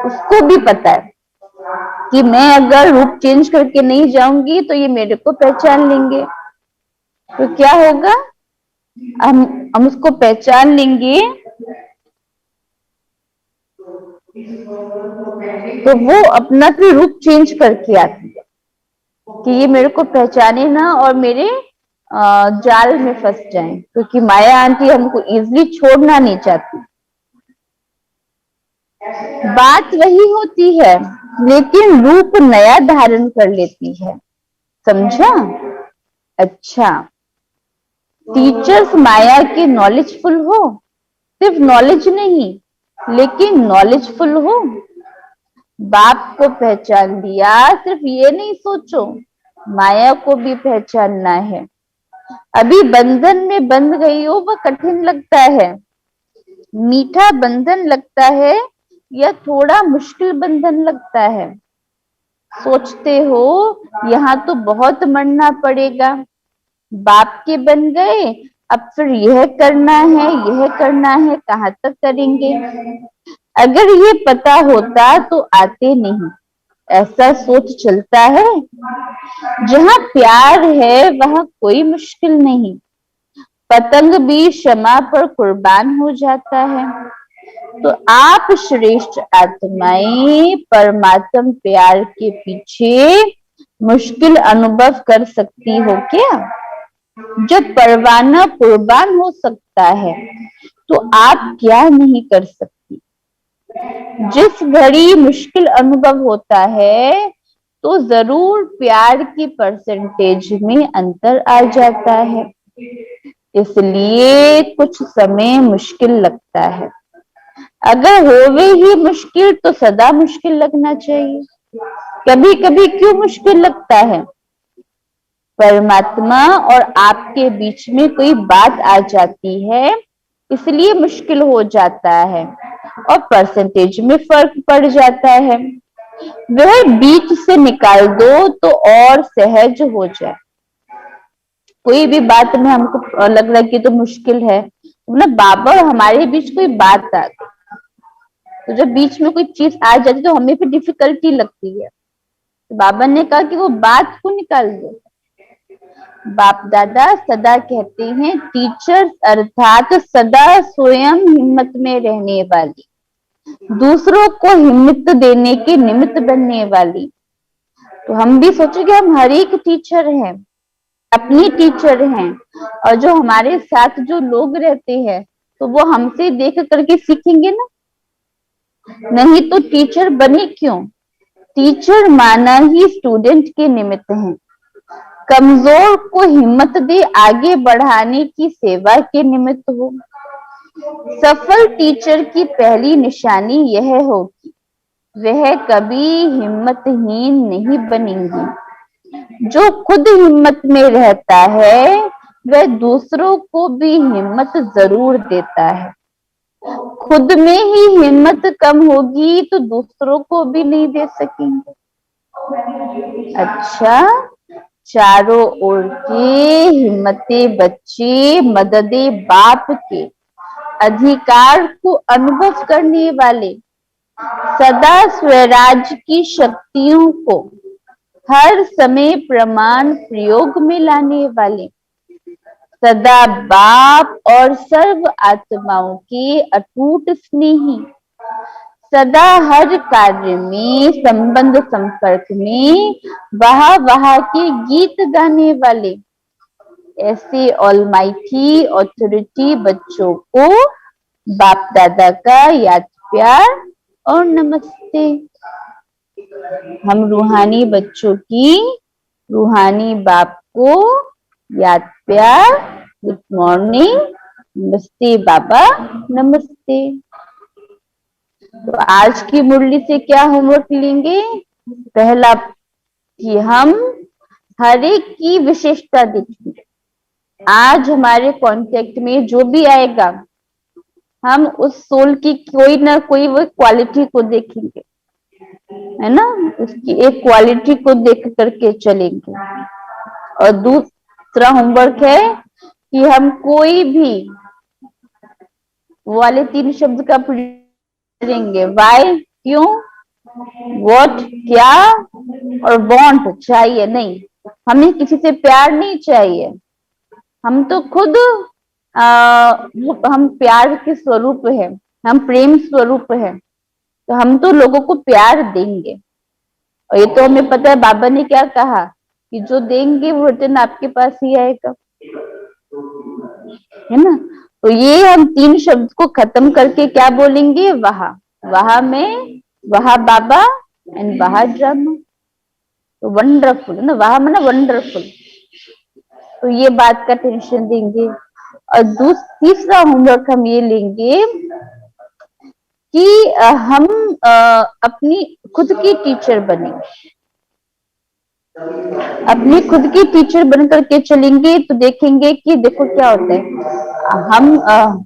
उसको भी पता है कि मैं अगर रूप चेंज करके नहीं जाऊंगी तो ये मेरे को पहचान लेंगे। तो क्या होगा, हम उसको पहचान लेंगे तो वो अपना फिर रूप चेंज करके आती है। कि ये मेरे को पहचाने ना और मेरे जाल में फंस जाएं, क्योंकि माया आंटी हमको इजीली छोड़ना नहीं चाहती। बात वही होती है लेकिन रूप नया धारण कर लेती है, समझा? अच्छा, टीचर्स माया के नॉलेजफुल हो, सिर्फ नॉलेज नहीं लेकिन नॉलेजफुल हो, बाप को पहचान लिया, सिर्फ ये नहीं सोचो माया को भी पहचानना है। अभी बंधन में बंध गई हो, वह कठिन लगता है, मीठा बंधन लगता है या थोड़ा मुश्किल बंधन लगता है? सोचते हो यहाँ तो बहुत मरना पड़ेगा, बाप के बन गए, अब फिर यह करना है यह करना है, कहाँ तक करेंगे? अगर ये पता होता तो आते नहीं, ऐसा सोच चलता है। जहाँ प्यार है वहां कोई मुश्किल नहीं, पतंग भी क्षमा पर कुर्बान हो जाता है। तो आप श्रेष्ठ आत्माएं परमात्म प्यार के पीछे मुश्किल अनुभव कर सकती हो क्या? जब परवाना कुर्बान हो सकता है तो आप क्या नहीं कर सकती? जिस घड़ी मुश्किल अनुभव होता है तो जरूर प्यार की परसेंटेज में अंतर आ जाता है, इसलिए कुछ समय मुश्किल लगता है। अगर होवे ही मुश्किल तो सदा मुश्किल लगना चाहिए। कभी कभी क्यों मुश्किल लगता है? परमात्मा और आपके बीच में कोई बात आ जाती है इसलिए मुश्किल हो जाता है और परसेंटेज में फर्क पड़ जाता है। वह बीच से निकाल दो तो और सहज हो जाए। कोई भी बात में हमको लग रहा है कि तो मुश्किल है, मतलब बाबा हमारे बीच कोई बात आ गई तो जब बीच में कोई चीज आ जाती तो हमें फिर डिफिकल्टी लगती है, तो बाबा ने कहा कि वो बात को निकाल दो। बाप दादा सदा कहते हैं टीचर्स अर्थात सदा स्वयं हिम्मत में रहने वाली, दूसरों को हिम्मत देने के निमित्त बनने वाली। तो हम भी सोचेंगे हम हर एक टीचर हैं, अपनी टीचर हैं, और जो हमारे साथ जो लोग रहते हैं तो वो हमसे देख करके सीखेंगे ना, नहीं तो टीचर बने क्यों? टीचर माना ही स्टूडेंट के निमित्त है, कमजोर को हिम्मत दे आगे बढ़ाने की सेवा के निमित्त हो। सफल टीचर की पहली निशानी यह होगी वह कभी हिम्मतहीन नहीं बनेंगी। जो खुद हिम्मत में रहता है वह दूसरों को भी हिम्मत जरूर देता है। खुद में ही हिम्मत कम होगी तो दूसरों को भी नहीं दे सकेंगे। अच्छा, चारों ओर के हिम्मते बच्चे मददे बाप के अधिकार को अनुभव करने वाले, सदा स्वराज की शक्तियों को हर समय प्रमाण प्रयोग में लाने वाले, सदा बाप और सर्व आत्माओं के अटूट स्नेही, सदा हर कार्य में संबंध संपर्क में वाह वाह के गीत गाने वाले, ऐसे ऑलमाइटी ऑथोरिटी बच्चों को बाप दादा का याद प्यार और नमस्ते। हम रूहानी बच्चों की रूहानी बाप को याद प्यार, गुड मॉर्निंग, नमस्ते बाबा, नमस्ते। तो आज की मुरली से क्या होमवर्क लेंगे? पहला कि हम हर एक की विशेषता देखेंगे। आज हमारे कांटेक्ट में जो भी आएगा हम उस सोल की कोई ना कोई वो क्वालिटी को देखेंगे, है ना, उसकी एक क्वालिटी को देख करके चलेंगे। और दूसरा होमवर्क है कि हम कोई भी वो वाले 3 शब्द का करेंगे, वाई क्यों, व्हाट क्या, और वांट चाहिए नहीं। हमें किसी से प्यार नहीं चाहिए, हम तो खुद हम प्यार के स्वरूप है, हम प्रेम स्वरूप है, तो हम तो लोगों को प्यार देंगे। और ये तो हमें पता है बाबा ने क्या कहा कि जो देंगे वो रिटर्न आपके पास ही आएगा, है ना। तो ये हम 3 शब्द को खत्म करके क्या बोलेंगे, वहा। वहा में वहा बाबा एंड वहा ड्रामा। तो वंडरफुल है ना, वहा माना वंडरफुल। तो ये बात का टेंशन देंगे। और तीसरा होमवर्क हम ये लेंगे कि हम अपनी खुद की टीचर बने। अपनी खुद की टीचर बन करके चलेंगे तो देखेंगे कि देखो क्या होता है। हम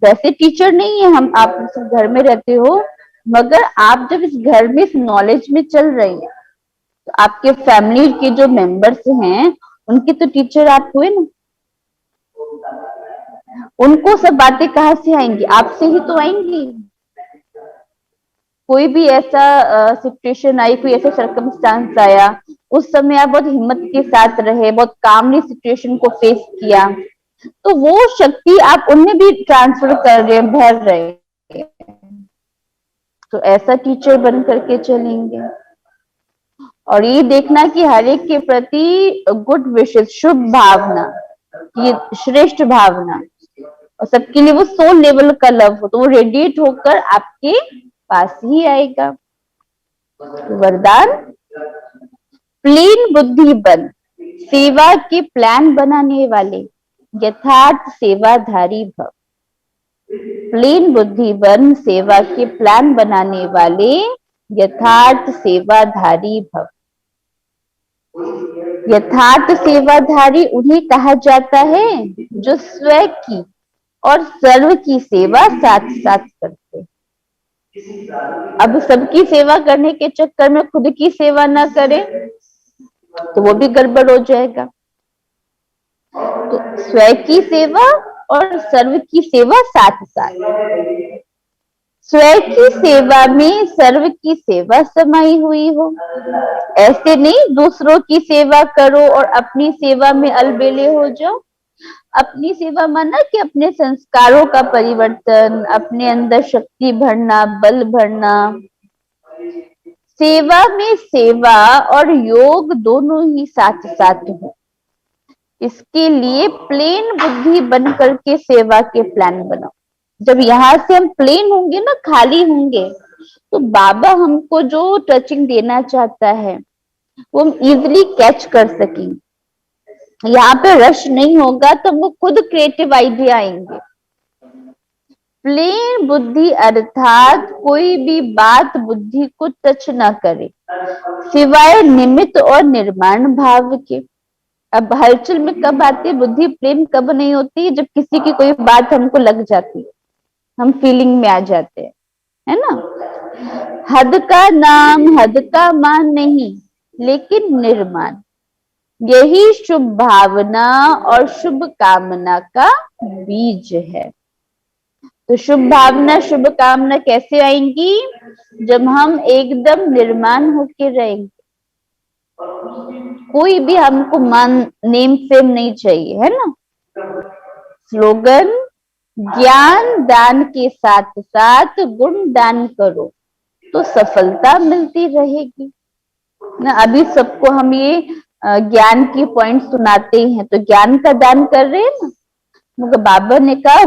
वैसे टीचर नहीं है, हम आप घर में रहते हो, मगर आप जब इस घर में इस नॉलेज में चल रहे हैं तो आपके फैमिली के जो मेंबर्स हैं उनके तो टीचर आप हुए ना। उनको सब बातें कहाँ से आएंगी, आपसे ही तो आएंगी। कोई भी ऐसा सिचुएशन आई, कोई ऐसा सर्कमस्टांस आया, उस समय आप बहुत हिम्मत के साथ रहे, बहुत कामली सिचुएशन को फेस किया, तो वो शक्ति आप उनमें भी ट्रांसफर कर रहे हैं, भर रहे हैं। तो ऐसा टीचर बन करके चलेंगे। और ये देखना कि हर एक के प्रति गुड विशेष, शुभ भावना, ये श्रेष्ठ भावना, और सबके लिए वो सोल लेवल का लव हो, तो वो रेडिएट होकर आपके पास ही आएगा। वरदान, प्लेन बुद्धि बन, सेवा के प्लान बनाने वाले, यथार्थ सेवाधारी भव। प्लेन बुद्धि बन, सेवा के प्लान बनाने वाले, यथार्थ सेवाधारी भव। यथार्थ सेवाधारी उन्हें कहा जाता है जो स्वयं की और सर्व की सेवा साथ साथ करते हैं। अब सबकी सेवा करने के चक्कर में खुद की सेवा ना करे तो वो भी गड़बड़ हो जाएगा। तो स्वयं की सेवा और सर्व की सेवा साथ साथ। स्वयं की सेवा में सर्व की सेवा समाई हुई हो, ऐसे नहीं दूसरों की सेवा करो और अपनी सेवा में अलबेले हो जाओ। अपनी सेवा माना कि अपने संस्कारों का परिवर्तन, अपने अंदर शक्ति भरना, बल भरना। सेवा में सेवा और योग दोनों ही साथ साथ हो। इसके लिए प्लेन बुद्धि बन करके सेवा के प्लान बनाओ। जब यहाँ से हम प्लेन होंगे ना, खाली होंगे, तो बाबा हमको जो टचिंग देना चाहता है वो हम इजिली कैच कर सकेंगे। यहाँ पे रश नहीं होगा तो हमको खुद क्रिएटिव आइडिया आएंगे। प्लेन बुद्धि अर्थात कोई भी बात बुद्धि को टच ना करे सिवाय निमित्त और निर्माण भाव के। अब हलचल में कब आती है बुद्धि, प्लेन कब नहीं होती, जब किसी की कोई बात हमको लग जाती है, हम फीलिंग में आ जाते हैं, है ना। हद का नाम हद का मान नहीं, लेकिन निर्माण, यही शुभ भावना और शुभ कामना का बीज है। तो शुभ भावना शुभ कामना कैसे आएंगी, जब हम एकदम निर्माण होके रहेंगे। कोई भी हमको मान नेम फेम नहीं चाहिए, है ना। स्लोगन, ज्ञान दान के साथ साथ गुण दान करो तो सफलता मिलती रहेगी ना। अभी सबको हम ये ज्ञान की पॉइंट सुनाते हैं तो ज्ञान का दान कर रहे हैं ना, मगर बाबा ने कहा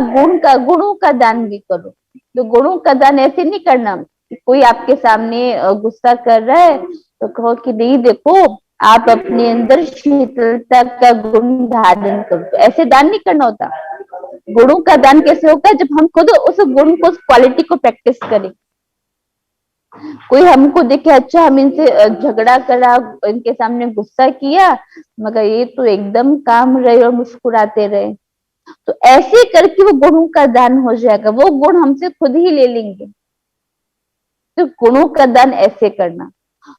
गुणों का दान भी करो। तो गुणों का दान ऐसे नहीं करना, कोई आपके सामने गुस्सा कर रहा है तो कहो कि नहीं देखो आप अपने अंदर शीतलता का गुण धारण करो, तो ऐसे दान नहीं करना होता। गुणों का दान कैसे होगा, जब हम खुद उस गुण को, उस क्वालिटी को प्रैक्टिस करें। कोई हमको देखे, अच्छा हम इनसे झगड़ा करा, इनके सामने गुस्सा किया, मगर ये तो एकदम काम रहे और मुस्कुराते रहे, तो ऐसे करके वो गुणों का दान हो जाएगा। वो गुण हमसे खुद ही ले लेंगे। तो गुणों का दान ऐसे करना,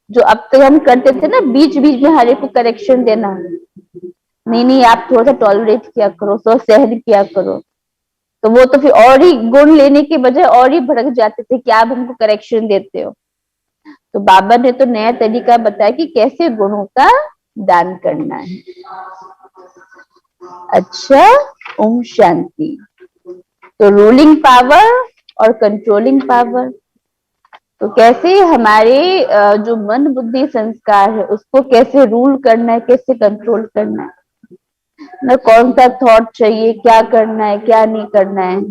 जो अब तक हम करते थे ना, बीच बीच में हर एक को करेक्शन देना, नहीं नहीं आप थोड़ा सा टॉलरेट किया करो, थोड़ा सहन किया करो, तो वो तो फिर और ही गुण लेने के बजाय और ही भड़क जाते थे कि आप हमको करेक्शन देते हो। तो बाबा ने तो नया तरीका बताया कि कैसे गुणों का दान करना है। अच्छा, ओम शांति। तो रूलिंग पावर और कंट्रोलिंग पावर, तो कैसे हमारे जो मन बुद्धि संस्कार है उसको कैसे रूल करना है, कैसे कंट्रोल करना है ना, कौन सा थॉट चाहिए, क्या करना है क्या नहीं करना है,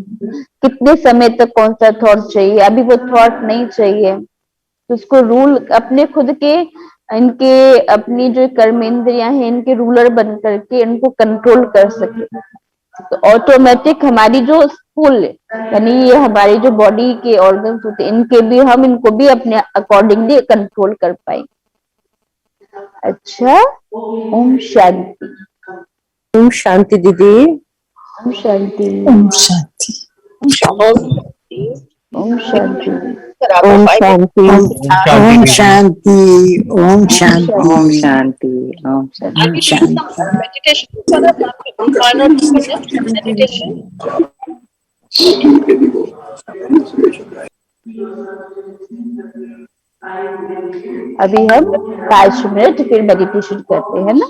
कितने समय तक कौन सा थॉट चाहिए, अभी वो थॉट नहीं चाहिए, तो उसको रूल अपने खुद के, इनके अपनी जो कर्मेंद्रियां हैं इनके रूलर बन करके इनको कंट्रोल कर सके। तो ऑटोमेटिक हमारी जो स्कूल यानी ये हमारी जो बॉडी के ऑर्गन्स होते हैं इनके भी हम इनको भी अपने अकॉर्डिंगली कंट्रोल कर पाए। अच्छा, ओम शांति। ओम शांति दीदी। ओम शांति। ओम शांति। ओम शांति। ओम शांति। ओम शांति। ओम शांति। ओम शांति। ओम शांति। ओम शांति। Meditation. अभी हम 5 मिनट फिर मेडिटेशन करते हैं ना।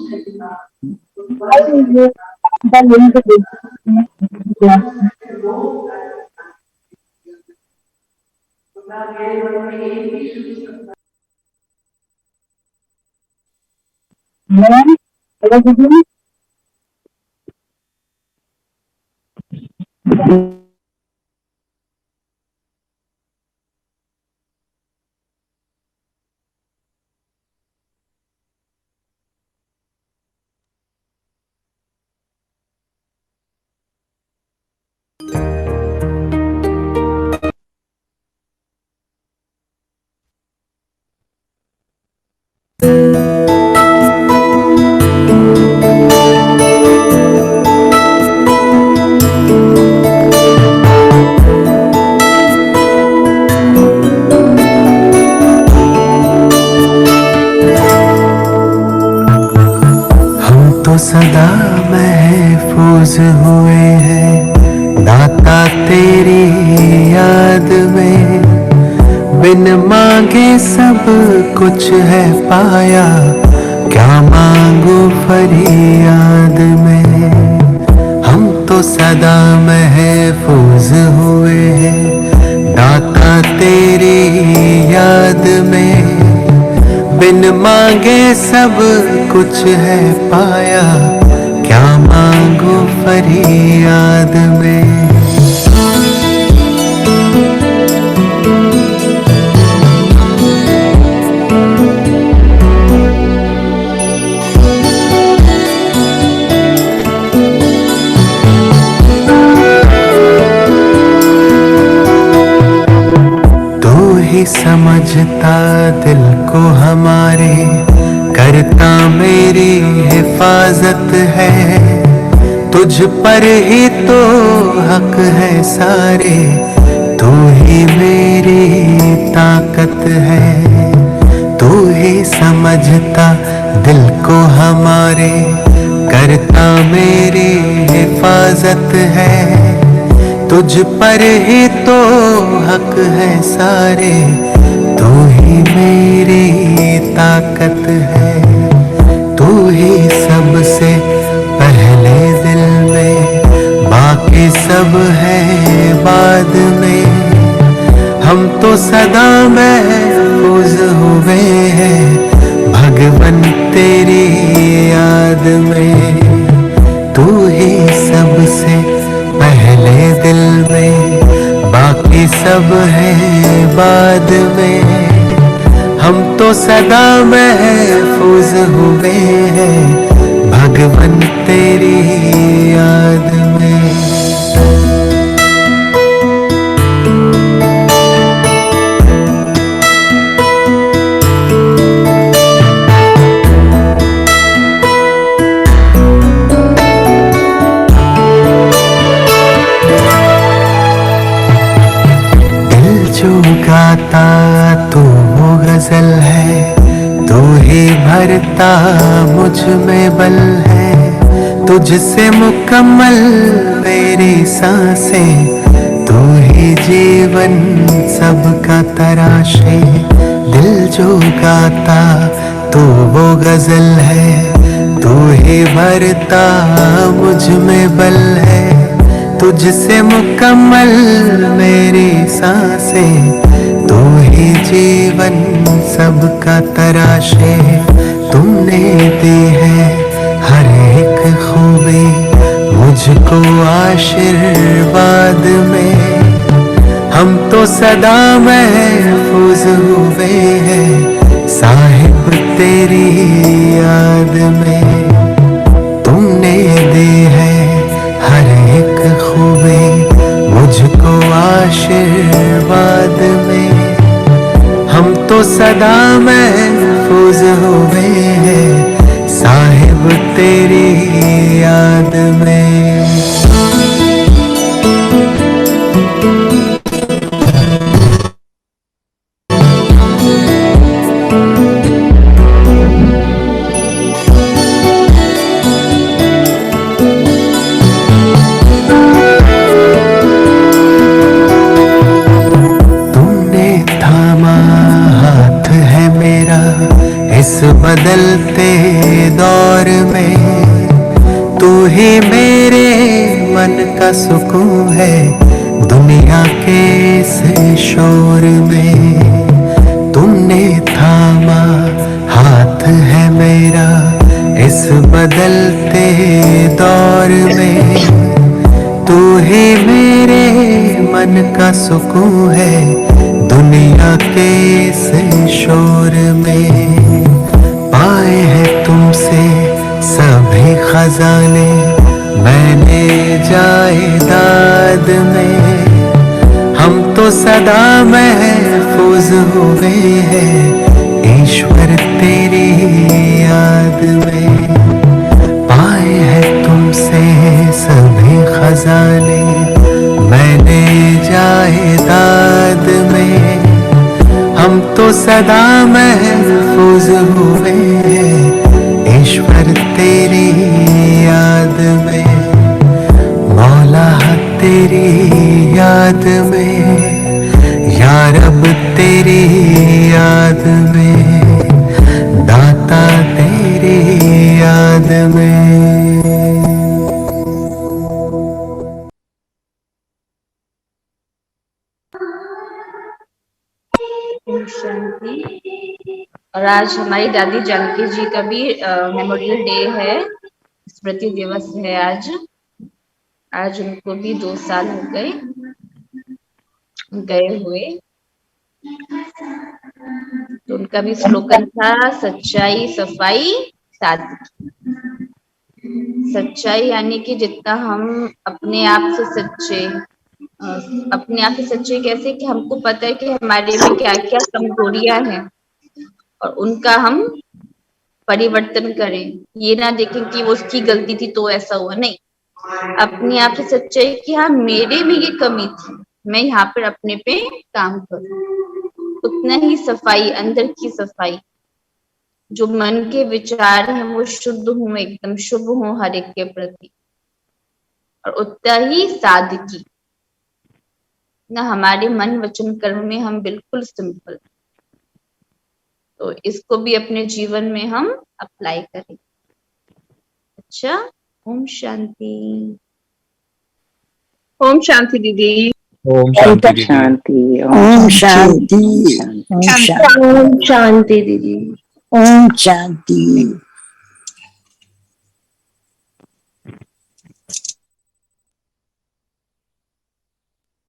सदा महफूज हुए हैं दाता तेरी याद में, बिन मांगे सब कुछ है पाया, क्या मांगू फरियाद में। हम तो सदा महफूज हुए हैं दाता तेरी याद में, बिन मांगे सब कुछ है पाया, क्या मांगू फरियाद में। तू ही समझता दिल को हमारे, करता मेरी हिफाजत है, तुझ पर ही तो हक है सारे, तू ही मेरी ताकत है। तू ही समझता दिल को हमारे, करता मेरी हिफाजत है, तुझ पर ही तो हक है सारे, तू ही मेरी ताकत है। तू ही सबसे पहले दिल में, बाकी सब है बाद में। हम तो सदा महफूज हुए हैं भगवन तेरी याद में। तू ही सबसे पहले दिल में, बाकी सब है बाद में। हम तो सदा महफूज हुए हैं भगवन तेरी याद में। गाता तू वो गजल है, तू ही भरता मुझ में बल है, तुझसे मुकम्मल मेरी सांसें, तू ही जीवन सबका तराशे। दिल जो गाता तू वो गजल है, तू ही भरता मुझ में बल है, तुझसे मुकम्मल मेरी सांसें, तू ही जीवन सबका तराशे, तुमने दी है हर एक खूबी मुझको आशीर्वाद में। हम तो सदा महफूज हुए हैं साहिब तेरी याद में। तुमने दी है हर एक खूबी मुझको आशीर्वाद में। हम तो सदा महफूज हुए हैं साहिब तेरी याद में। इस बदलते दौर में तू ही मेरे मन का सुकून है दुनिया के इस शोर में। तुमने थामा हाथ है मेरा इस बदलते दौर में। तू ही मेरे मन का सुकून है दुनिया के इस शोर में। पाए हैं तुमसे सभी खजाने मैंने जायदाद में। हम तो सदा महफूज हुए हैं ईश्वर तेरी याद में। पाए हैं तुमसे सभी खजाने मैंने जायदाद में। हम तो सदा महफूज हुए हैं ईश्वर तेरी याद में। मौला तेरी याद में, या रब तेरी याद में, दाता तेरी याद में। शांति। और आज हमारी दादी जानकी जी का भी मेमोरियल डे है, स्मृति दिवस है आज। आज उनको भी 2 साल हो गए हुए। तो उनका भी स्लोगन था सच्चाई, सफाई, सादगी। सच्चाई यानी कि जितना हम अपने आप से सच्चे, अपने आप से सच्चे कैसे कि हमको पता है कि हमारे में क्या क्या कमजोरियां हैं और उनका हम परिवर्तन करें। ये ना देखें कि वो उसकी गलती थी तो ऐसा हुआ, नहीं। अपने आप से सच्चाई कि हाँ मेरे में ये कमी थी, मैं यहाँ पर अपने पे काम करूं। उतना ही सफाई, अंदर की सफाई, जो मन के विचार हैं वो शुद्ध हों, एकदम शुभ हों हर एक के प्रति। और उतना ही सादगी ना, हमारे मन वचन कर्म में हम बिल्कुल सिंपल। तो इसको भी अपने जीवन में हम अप्लाई करें। अच्छा, ओम शांति। ओम शांति दीदी। ओम शांति दीदी। शांति। ओम शांति। ओम शांति। ओम शांति दीदी। ओम शांति।